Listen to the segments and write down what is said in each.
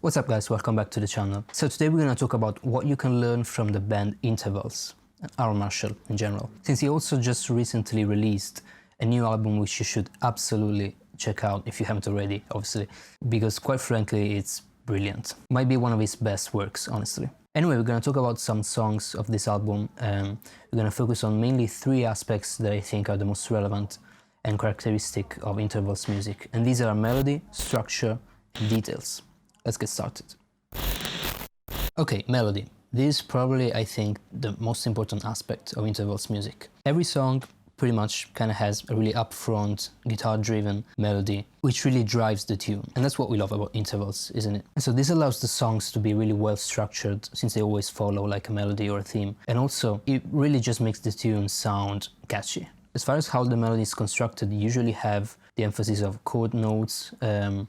What's up guys, welcome back to the channel. So today we're going to talk about what you can learn from the band Intervals, and Aaron Marshall in general. Since he also just recently released a new album which you should absolutely check out if you haven't already, obviously, because quite frankly it's brilliant. Might be one of his best works, honestly. Anyway, we're going to talk about some songs of this album. We're going to focus on mainly three aspects that I think are the most relevant and characteristic of Intervals music, and these are melody, structure, and details. Let's get started. Okay, melody. This is probably, I think, the most important aspect of Intervals music. Every song pretty much kind of has a really upfront, guitar-driven melody, which really drives the tune. And that's what we love about Intervals, isn't it? And so this allows the songs to be really well structured, since they always follow like a melody or a theme. And also, it really just makes the tune sound catchy. As far as how the melody is constructed, you usually have the emphasis of chord notes,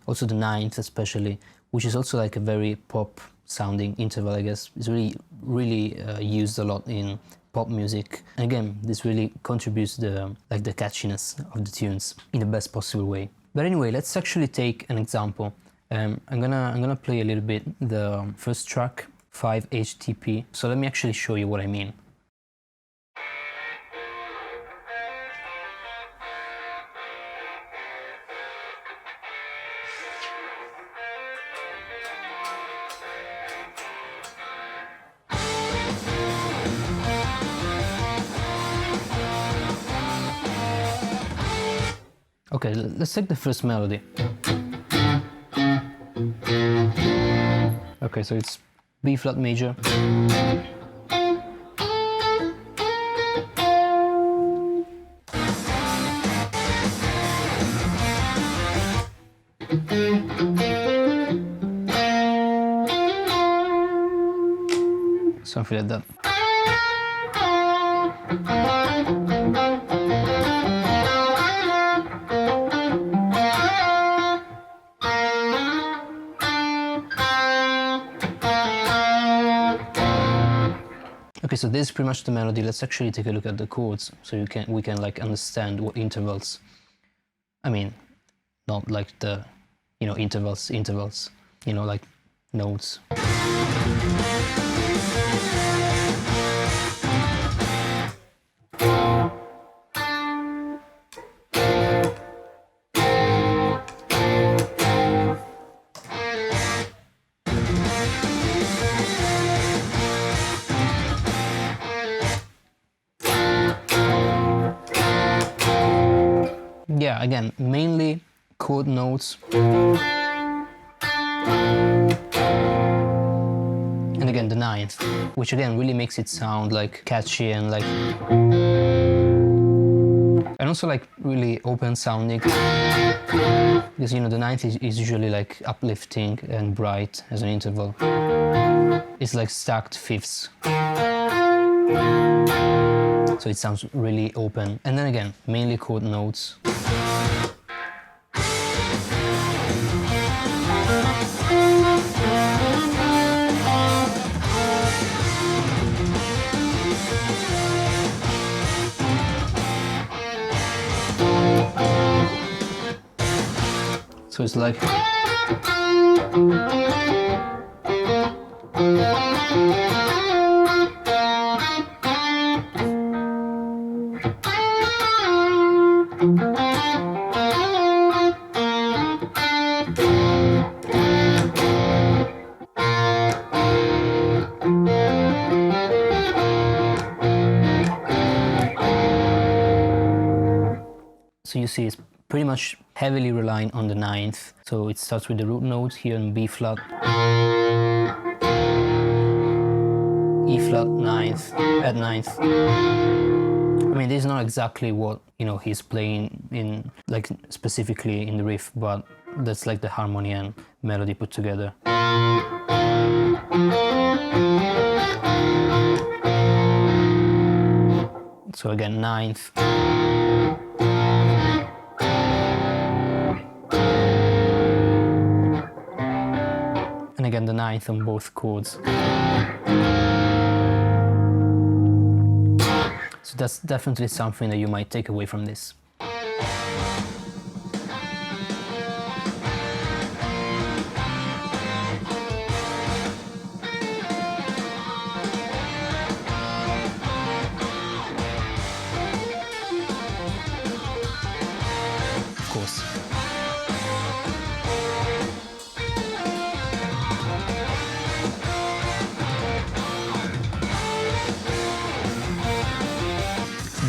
also the ninth especially, which is also like a very pop sounding interval, I guess. It's really used a lot in pop music. And again, this really contributes the catchiness of the tunes in the best possible way. But anyway, let's actually take an example. I'm gonna play a little bit the first track, 5-HTP. So let me actually show you what I mean. Okay, let's take the first melody. Okay, so it's B flat major. Something like that. Okay, so this is pretty much the melody. Let's actually take a look at the chords, so we can like understand what intervals. I mean, not like the, intervals, like notes. Yeah, again, mainly chord notes. And again, the ninth, which again really makes it sound like catchy and like... And also like really open sounding. Because, the ninth is usually like uplifting and bright as an interval. It's like stacked fifths. So it sounds really open. And then again, mainly chord notes. So it's like... So you see it's pretty much heavily relying on the ninth. So it starts with the root note here in B flat, E flat, ninth, at ninth. I mean, this is not exactly what, he's playing in, like specifically in the riff, but that's like the harmony and melody put together. So again, ninth. And again, the ninth on both chords. So that's definitely something that you might take away from this.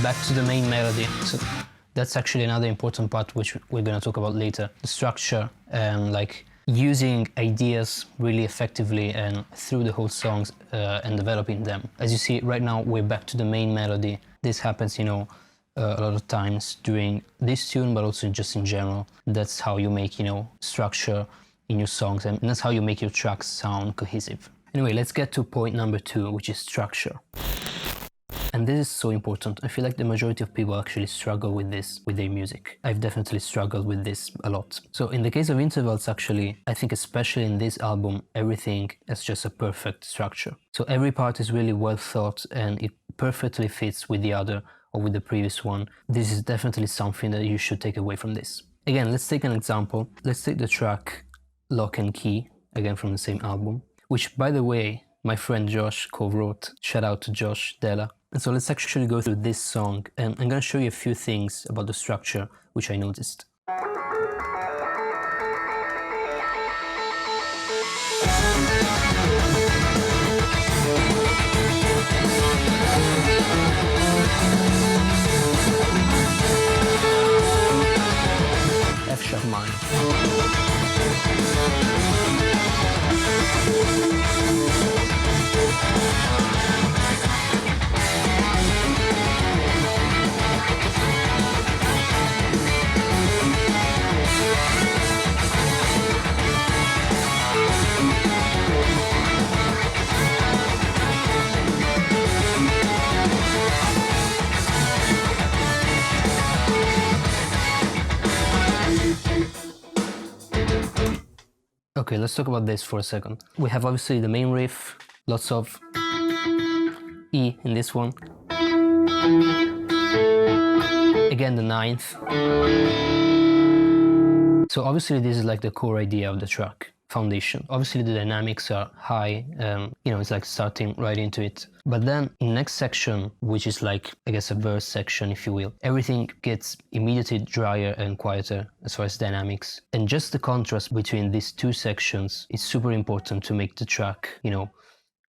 back to the main melody. So that's actually another important part which we're going to talk about later. The structure and like using ideas really effectively and through the whole songs and developing them. As you see right now, we're back to the main melody. This happens, you know, a lot of times during this tune, but also just in general. That's how you make, you know, structure in your songs, and that's how you make your tracks sound cohesive. Anyway, let's get to point number 2, which is structure. And this is so important. I feel like the majority of people actually struggle with this, with their music. I've definitely struggled with this a lot. So in the case of intervals, actually, I think especially in this album, everything is just a perfect structure. So every part is really well thought and it perfectly fits with the other or with the previous one. This is definitely something that you should take away from this. Again, let's take an example. Let's take the track Lock and Key, again from the same album, which, by the way, my friend Josh co-wrote. Shout out to Josh Della. And so let's actually go through this song, and I'm gonna show you a few things about the structure which I noticed. F sharp minor. Okay, let's talk about this for a second. We have obviously the main riff, lots of E in this one. Again, the 9th. So obviously this is like the core idea of the track, foundation. Obviously the dynamics are high, you know, it's like starting right into it. But then in the next section, which is like, I guess, a verse section, if you will, everything gets immediately drier and quieter as far as dynamics. And just the contrast between these two sections is super important to make the track, you know,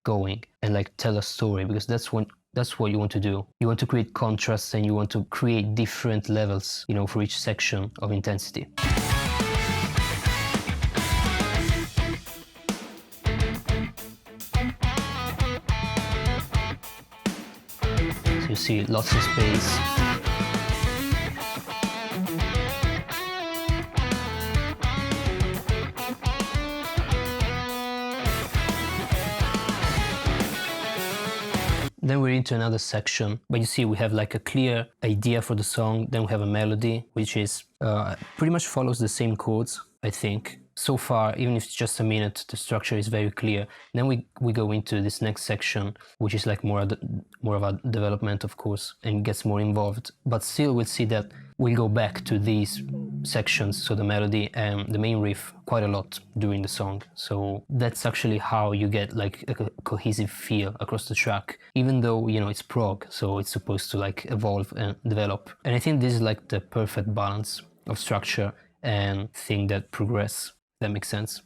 going and like tell a story, because that's what you want to do. You want to create contrast and you want to create different levels, you know, for each section of intensity. You see lots of space. Then we're into another section, but you see we have like a clear idea for the song, then we have a melody, which is pretty much follows the same chords, I think. So far, even if it's just a minute, the structure is very clear. Then we go into this next section, which is like more of a development, of course, and gets more involved. But still, we'll see that we'll go back to these sections, so the melody and the main riff, quite a lot during the song. So that's actually how you get like a cohesive feel across the track, even though, you know, it's prog, so it's supposed to like evolve and develop. And I think this is like the perfect balance of structure and thing that progress. That makes sense.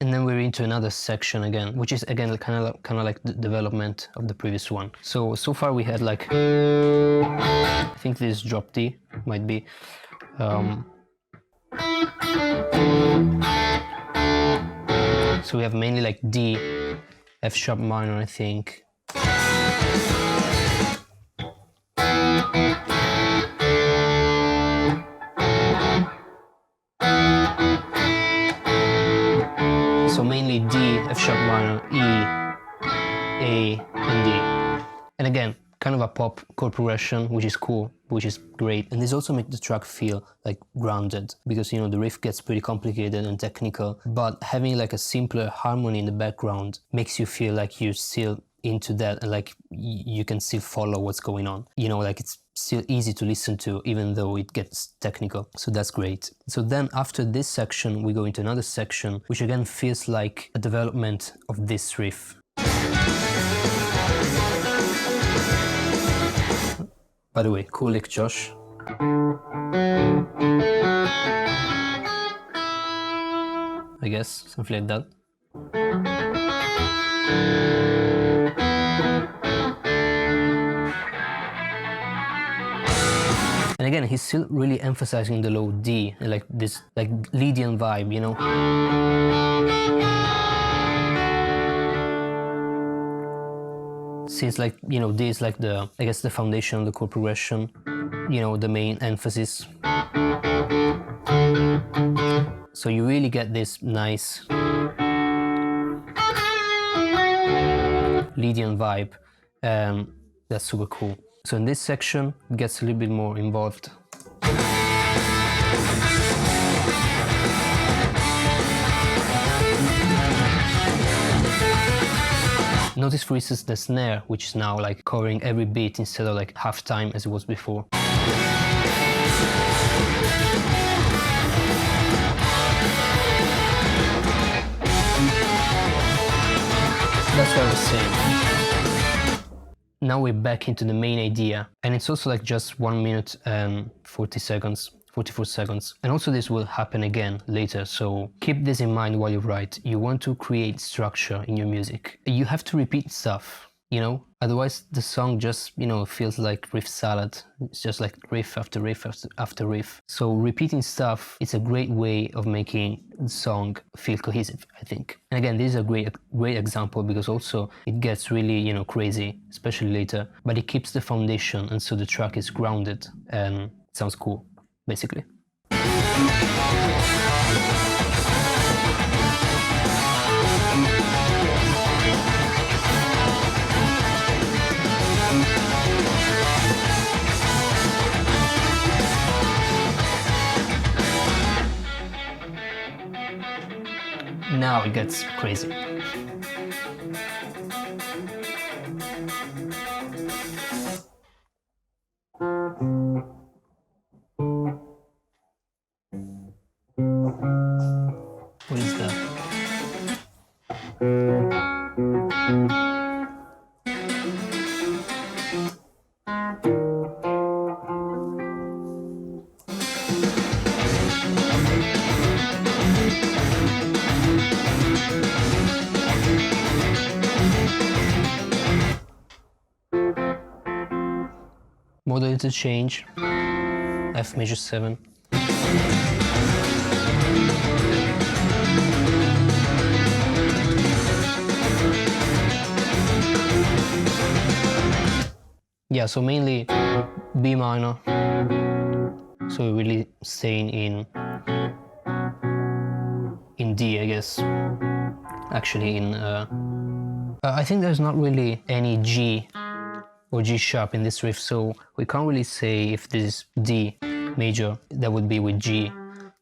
And then we're into another section again, which is again kind of like the development of the previous one. So far we had like, I think this drop D might be. So we have mainly like D, F sharp minor, I think. So mainly D, F sharp minor, E, A, and D. And again, kind of a pop chord progression, which is cool, which is great. And this also makes the track feel like grounded, because, you know, the riff gets pretty complicated and technical, but having like a simpler harmony in the background makes you feel like you're still into that, and like you can still follow what's going on. You know, like it's still easy to listen to even though it gets technical. So that's great. So then after this section, we go into another section, which again feels like a development of this riff. By the way, cool lick, Josh. I guess, something like that. And again, he's still really emphasizing the low D, like this like Lydian vibe, you know? Since like, you know, D is like the, I guess the foundation of the chord progression, you know, the main emphasis. So you really get this nice Lydian vibe. That's super cool. So in this section, it gets a little bit more involved. Notice for instance the snare, which is now like covering every beat instead of like half time as it was before. That's what I was saying. Now we're back into the main idea, and it's also like just 1 minute and 44 seconds. And also this will happen again later, so keep this in mind while you write. You want to create structure in your music. You have to repeat stuff, you know? Otherwise the song just, you know, feels like riff salad. It's just like riff after riff after riff. So repeating stuff is a great way of making the song feel cohesive, I think. And again, this is a great example because also it gets really, you know, crazy, especially later, but it keeps the foundation, and so the track is grounded and it sounds cool, basically. Now it gets crazy. What is that? Modal interchange, F major 7. Yeah, so mainly B minor, so we're really staying in D, I guess. Actually in, I think there's not really any G or G sharp in this riff, so we can't really say if this is D major, that would be with G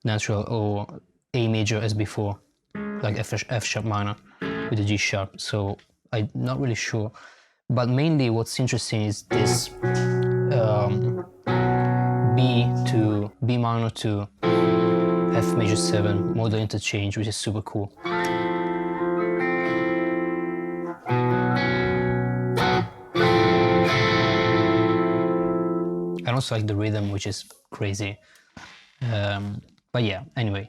natural, or A major as before, like F sharp minor with the G sharp, so I'm not really sure. But mainly what's interesting is this B to B minor to F major 7 modal interchange, which is super cool. I also like the rhythm, which is crazy. But yeah, anyway.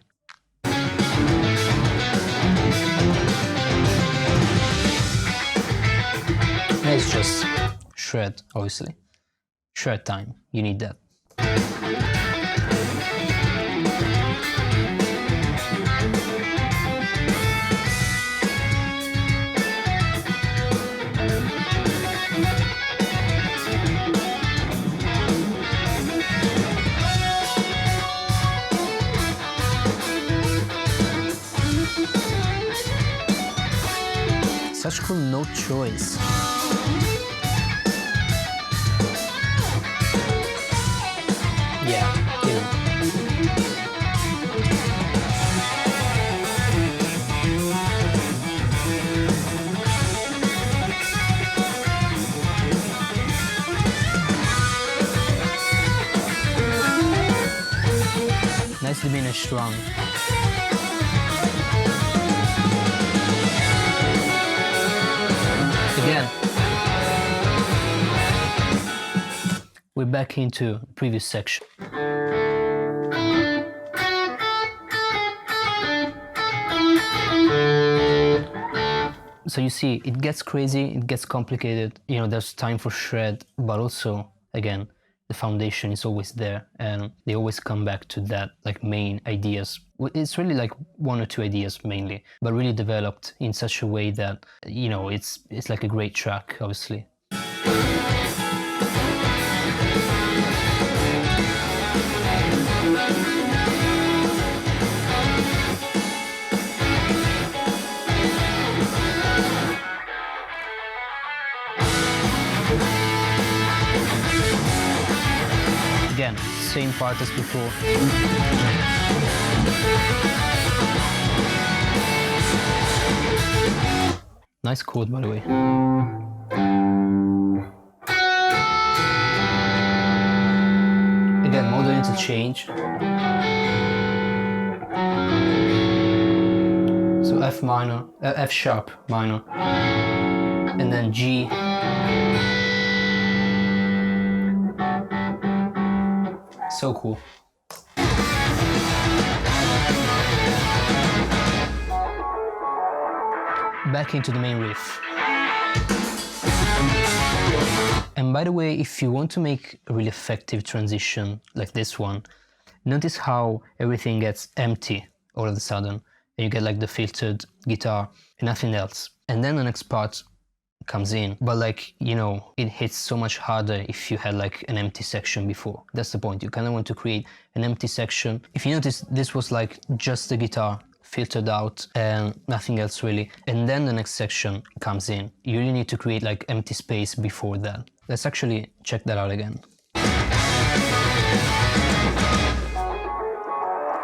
Let's just shred, obviously. Shred time, you need that. Such cool note choice. Yeah, you know. finished run. Again, we're back into the previous section. So you see, it gets crazy, it gets complicated, you know, there's time for shred, but also, again, the foundation is always there, and they always come back to that, like, main ideas. It's really like one or two ideas mainly, but really developed in such a way that, you know, it's like a great track, obviously. Again, same part as before. Nice chord, by the way. Again, modal interchange. So F minor, F sharp minor, and then G. So cool. Back into the main riff. And by the way, if you want to make a really effective transition like this one, notice how everything gets empty all of a sudden, and you get like the filtered guitar and nothing else. And then the next part comes in, but like, you know, it hits so much harder if you had like an empty section before. That's the point. You kind of want to create an empty section. If you notice, this was like just the guitar filtered out and nothing else really, and then the next section comes in. You really need to create like empty space before that. Let's actually check that out again.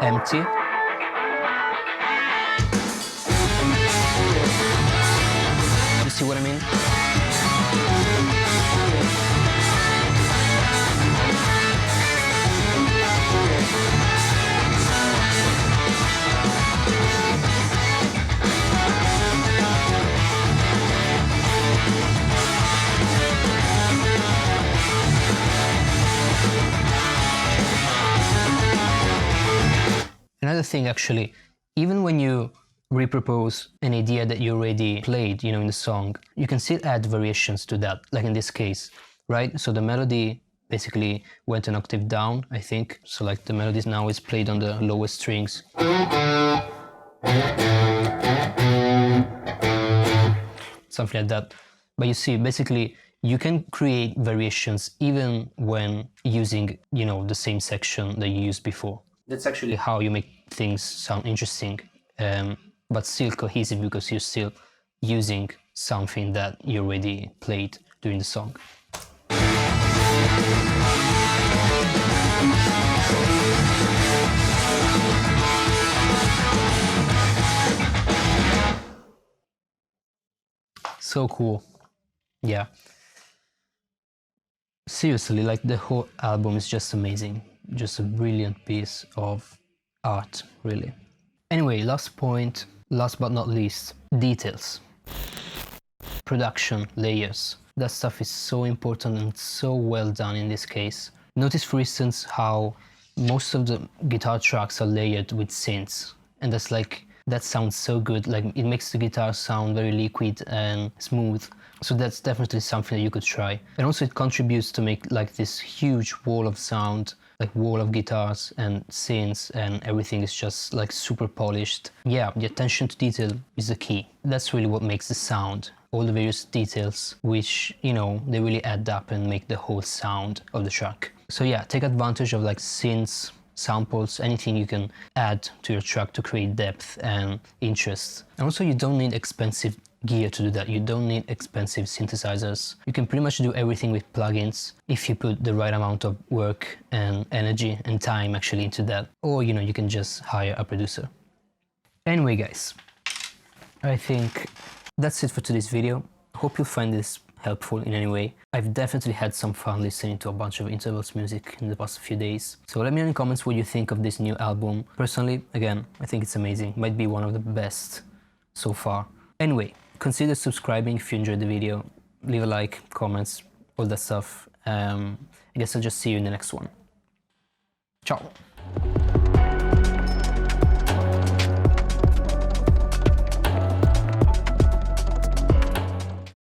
Empty. You see what I mean? Another thing, actually, even when you repropose an idea that you already played, you know, in the song, you can still add variations to that, like in this case, right? So the melody basically went an octave down, I think. So like the melody now is played on the lowest strings. Something like that. But you see, basically, you can create variations even when using, you know, the same section that you used before. That's actually how you make things sound interesting, but still cohesive, because you're still using something that you already played during the song. So cool. Yeah. Seriously, like the whole album is just amazing. Just a brilliant piece of art, really. Anyway, last point, last but not least, details. Production, layers. That stuff is so important and so well done in this case. Notice, for instance, how most of the guitar tracks are layered with synths, and that's like, that sounds so good. Like, it makes the guitar sound very liquid and smooth. So that's definitely something that you could try. And also it contributes to make like this huge wall of sound, like wall of guitars and synths, and everything is just like super polished. Yeah, the attention to detail is the key. That's really what makes the sound. All the various details, which, you know, they really add up and make the whole sound of the track. So yeah, take advantage of like synths, samples, anything you can add to your track to create depth and interest. And also, you don't need expensive gear to do that. You don't need expensive synthesizers. You can pretty much do everything with plugins if you put the right amount of work and energy and time actually into that. Or, you know, you can just hire a producer. Anyway, guys, I think that's it for today's video. Hope you find this helpful in any way. I've definitely had some fun listening to a bunch of Intervals music in the past few days. So let me know in the comments what you think of this new album. Personally, again, I think it's amazing. Might be one of the best so far. Anyway, consider subscribing if you enjoyed the video. Leave a like, comments, all that stuff. I guess I'll just see you in the next one. Ciao!